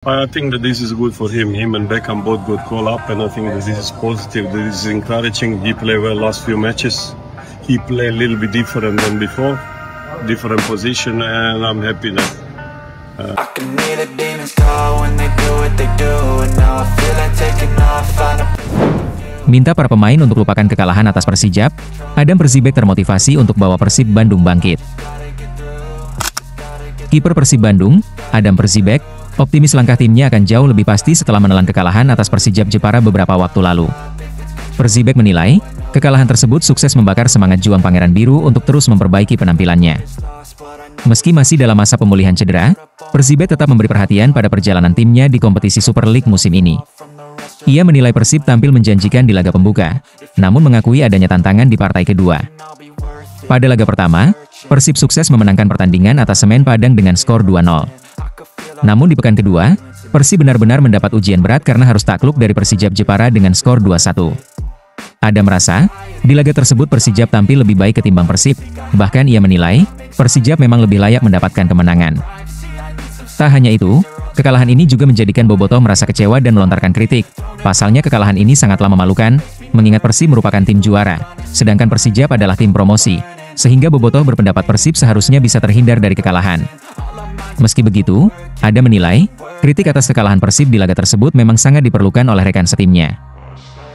I think that this is good for him. Him and Beckham both got call up, and I think that this is positive. This is encouraging. He played well last few matches. He played a little bit different than before, different position, and I'm happy that. I can hear the demons call when they do what they do, and now I feel like taking off. Minta para pemain untuk lupakan kekalahan atas Persijap, Adam Persibek termotivasi untuk bawa Persib Bandung bangkit. Kiper Persib Bandung, Adam Persibek, optimis langkah timnya akan jauh lebih pasti setelah menelan kekalahan atas Persijap Jepara beberapa waktu lalu. Persibek menilai, kekalahan tersebut sukses membakar semangat juang Pangeran Biru untuk terus memperbaiki penampilannya. Meski masih dalam masa pemulihan cedera, Persibek tetap memberi perhatian pada perjalanan timnya di kompetisi Super League musim ini. Ia menilai Persib tampil menjanjikan di laga pembuka, namun mengakui adanya tantangan di partai kedua. Pada laga pertama, Persib sukses memenangkan pertandingan atas Semen Padang dengan skor 2-0. Namun di pekan kedua, Persib benar-benar mendapat ujian berat karena harus takluk dari Persijap Jepara dengan skor 2-1. Adam merasa, di laga tersebut Persijap tampil lebih baik ketimbang Persib, bahkan ia menilai, Persijap memang lebih layak mendapatkan kemenangan. Tak hanya itu, kekalahan ini juga menjadikan Bobotoh merasa kecewa dan melontarkan kritik. Pasalnya kekalahan ini sangatlah memalukan, mengingat Persib merupakan tim juara, sedangkan Persijap adalah tim promosi, sehingga Bobotoh berpendapat Persib seharusnya bisa terhindar dari kekalahan. Meski begitu, Adam menilai, kritik atas kekalahan Persib di laga tersebut memang sangat diperlukan oleh rekan setimnya.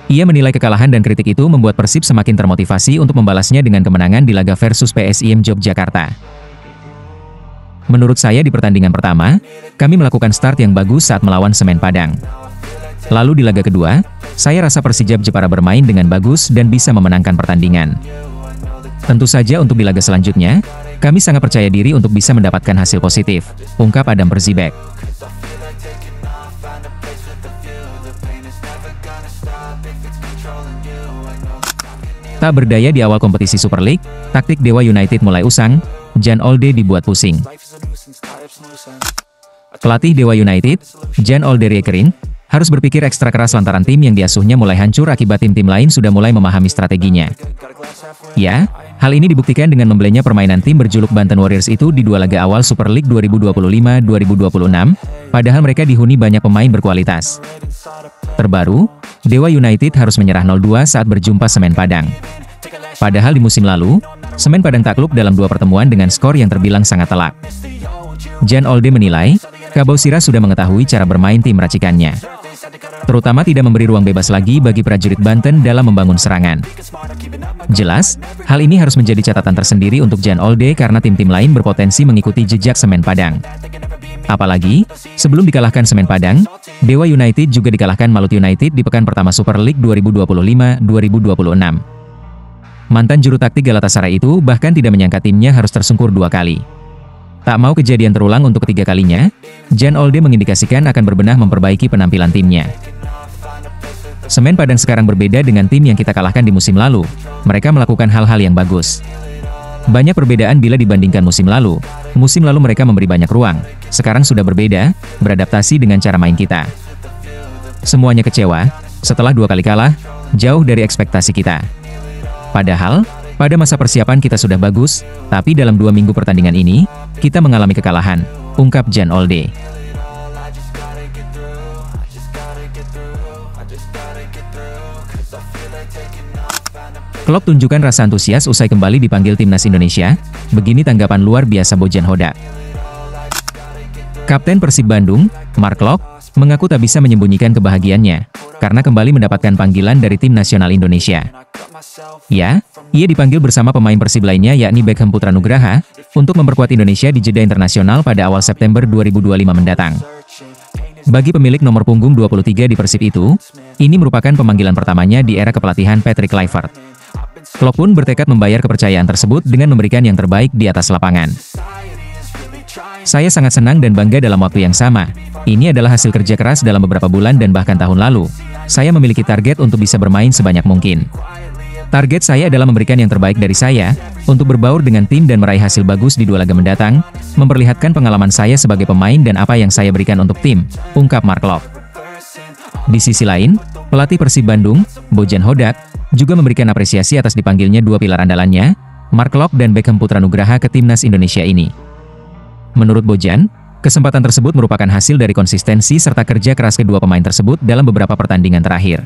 Ia menilai kekalahan dan kritik itu membuat Persib semakin termotivasi untuk membalasnya dengan kemenangan di laga versus PSIM Yogyakarta. Menurut saya di pertandingan pertama, kami melakukan start yang bagus saat melawan Semen Padang. Lalu di laga kedua, saya rasa Persijap Jepara bermain dengan bagus dan bisa memenangkan pertandingan. Tentu saja untuk di laga selanjutnya, kami sangat percaya diri untuk bisa mendapatkan hasil positif, ungkap Adam Persibek. Tak berdaya di awal kompetisi Super League, taktik Dewa United mulai usang, Jan Olde dibuat pusing. Pelatih Dewa United, Jan Olde Riekerin, harus berpikir ekstra keras lantaran tim yang diasuhnya mulai hancur akibat tim-tim lain sudah mulai memahami strateginya. Ya, hal ini dibuktikan dengan membelenya permainan tim berjuluk Banten Warriors itu di dua laga awal Super League 2025-2026, padahal mereka dihuni banyak pemain berkualitas. Terbaru, Dewa United harus menyerah 0-2 saat berjumpa Semen Padang. Padahal di musim lalu, Semen Padang takluk dalam dua pertemuan dengan skor yang terbilang sangat telak. Jan Olde menilai, Kabau-Sirah sudah mengetahui cara bermain tim racikannya. Terutama tidak memberi ruang bebas lagi bagi prajurit Banten dalam membangun serangan. Jelas, hal ini harus menjadi catatan tersendiri untuk Jan Olde karena tim-tim lain berpotensi mengikuti jejak Semen Padang. Apalagi, sebelum dikalahkan Semen Padang, Dewa United juga dikalahkan Malut United di pekan pertama Super League 2025-2026. Mantan juru taktik Galatasaray itu bahkan tidak menyangka timnya harus tersungkur dua kali. Tak mau kejadian terulang untuk ketiga kalinya, Jan Olde mengindikasikan akan berbenah memperbaiki penampilan timnya. Semen Padang sekarang berbeda dengan tim yang kita kalahkan di musim lalu. Mereka melakukan hal-hal yang bagus. Banyak perbedaan bila dibandingkan musim lalu. Musim lalu mereka memberi banyak ruang. Sekarang sudah berbeda, beradaptasi dengan cara main kita. Semuanya kecewa, setelah dua kali kalah, jauh dari ekspektasi kita. Padahal, pada masa persiapan kita sudah bagus, tapi dalam 2 minggu pertandingan ini, kita mengalami kekalahan, ungkap Jan Olde. Klopp tunjukkan rasa antusias usai kembali dipanggil timnas Indonesia, begini tanggapan luar biasa Bojan Hodak. Kapten Persib Bandung, Mark Klok, mengaku tak bisa menyembunyikan kebahagiaannya, karena kembali mendapatkan panggilan dari tim nasional Indonesia. Ya, ia dipanggil bersama pemain Persib lainnya yakni Beckham Putra Nugraha, untuk memperkuat Indonesia di jeda internasional pada awal September 2025 mendatang. Bagi pemilik nomor punggung 23 di Persib itu, ini merupakan pemanggilan pertamanya di era kepelatihan Patrick Kluivert. Klopp pun bertekad membayar kepercayaan tersebut dengan memberikan yang terbaik di atas lapangan. Saya sangat senang dan bangga dalam waktu yang sama. Ini adalah hasil kerja keras dalam beberapa bulan dan bahkan tahun lalu. Saya memiliki target untuk bisa bermain sebanyak mungkin. Target saya adalah memberikan yang terbaik dari saya, untuk berbaur dengan tim dan meraih hasil bagus di dua laga mendatang, memperlihatkan pengalaman saya sebagai pemain dan apa yang saya berikan untuk tim, ungkap Mark Klok. Di sisi lain, pelatih Persib Bandung, Bojan Hodak, juga memberikan apresiasi atas dipanggilnya dua pilar andalannya, Mark Klok dan Beckham Putra Nugraha ke timnas Indonesia ini. Menurut Bojan, Kesempatan tersebut merupakan hasil dari konsistensi serta kerja keras kedua pemain tersebut dalam beberapa pertandingan terakhir.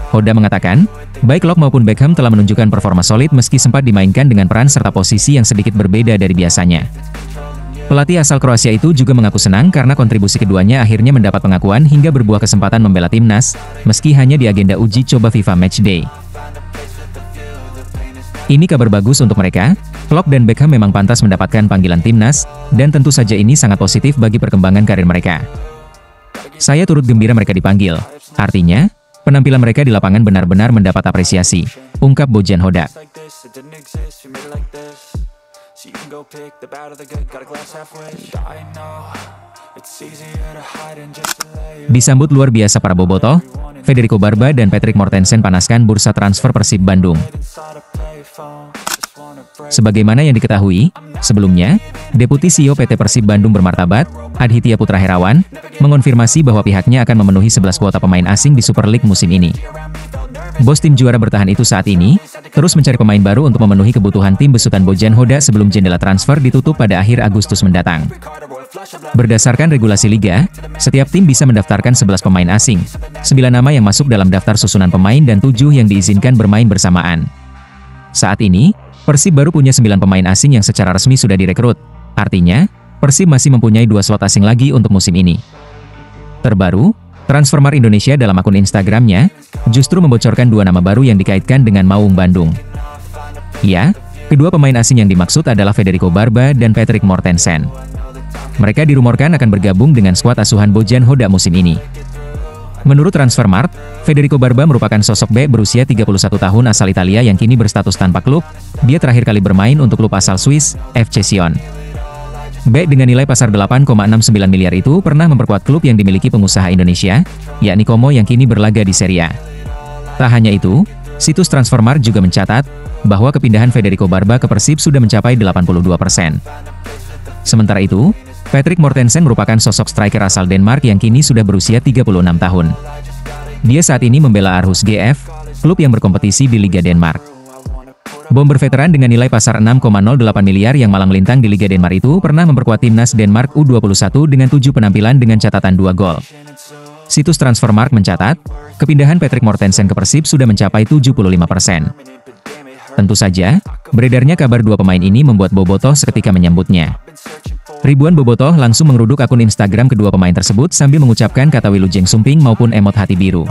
Hoda mengatakan, baik Locke maupun Beckham telah menunjukkan performa solid meski sempat dimainkan dengan peran serta posisi yang sedikit berbeda dari biasanya. Pelatih asal Kroasia itu juga mengaku senang karena kontribusi keduanya akhirnya mendapat pengakuan hingga berbuah kesempatan membela timnas, meski hanya di agenda uji coba FIFA Matchday. Ini kabar bagus untuk mereka, Locke dan Beckham memang pantas mendapatkan panggilan timnas, dan tentu saja ini sangat positif bagi perkembangan karir mereka. Saya turut gembira mereka dipanggil, artinya, penampilan mereka di lapangan benar-benar mendapat apresiasi, ungkap Bojan Hodak. Disambut luar biasa para bobotoh, Federico Barba dan Patrick Mortensen panaskan bursa transfer Persib Bandung. Sebagaimana yang diketahui, sebelumnya, Deputi CEO PT Persib Bandung bermartabat, Adhitya Putra Herawan, mengonfirmasi bahwa pihaknya akan memenuhi 11 kuota pemain asing di Super League musim ini. Bos tim juara bertahan itu saat ini, terus mencari pemain baru untuk memenuhi kebutuhan tim besutan Bojan Hodak sebelum jendela transfer ditutup pada akhir Agustus mendatang. Berdasarkan regulasi Liga, setiap tim bisa mendaftarkan 11 pemain asing, 9 nama yang masuk dalam daftar susunan pemain dan 7 yang diizinkan bermain bersamaan. Saat ini, Persib baru punya 9 pemain asing yang secara resmi sudah direkrut, artinya, Persib masih mempunyai 2 slot asing lagi untuk musim ini. Terbaru, Transfermarkt Indonesia dalam akun Instagramnya, justru membocorkan 2 nama baru yang dikaitkan dengan Maung Bandung. Ya, kedua pemain asing yang dimaksud adalah Federico Barba dan Patrick Mortensen. Mereka dirumorkan akan bergabung dengan skuad asuhan Bojan Hodak musim ini. Menurut Transfermarkt, Federico Barba merupakan sosok bek berusia 31 tahun asal Italia yang kini berstatus tanpa klub. Dia terakhir kali bermain untuk klub asal Swiss, FC Sion. Bek dengan nilai pasar 8,69 miliar itu pernah memperkuat klub yang dimiliki pengusaha Indonesia, yakni Como yang kini berlaga di Serie A. Tak hanya itu, situs Transfermarkt juga mencatat bahwa kepindahan Federico Barba ke Persib sudah mencapai 82%. Sementara itu, Patrick Mortensen merupakan sosok striker asal Denmark yang kini sudah berusia 36 tahun. Dia saat ini membela Aarhus GF, klub yang berkompetisi di Liga Denmark. Bomber veteran dengan nilai pasar 6,08 miliar yang malang melintang di Liga Denmark itu pernah memperkuat timnas Denmark U21 dengan 7 penampilan dengan catatan 2 gol. Situs Transfermarkt mencatat, kepindahan Patrick Mortensen ke Persib sudah mencapai 75%. Tentu saja, beredarnya kabar 2 pemain ini membuat bobotoh seketika menyambutnya. Ribuan bobotoh langsung mengeruduk akun Instagram kedua pemain tersebut sambil mengucapkan kata Wilujeng Sumping maupun emot hati biru.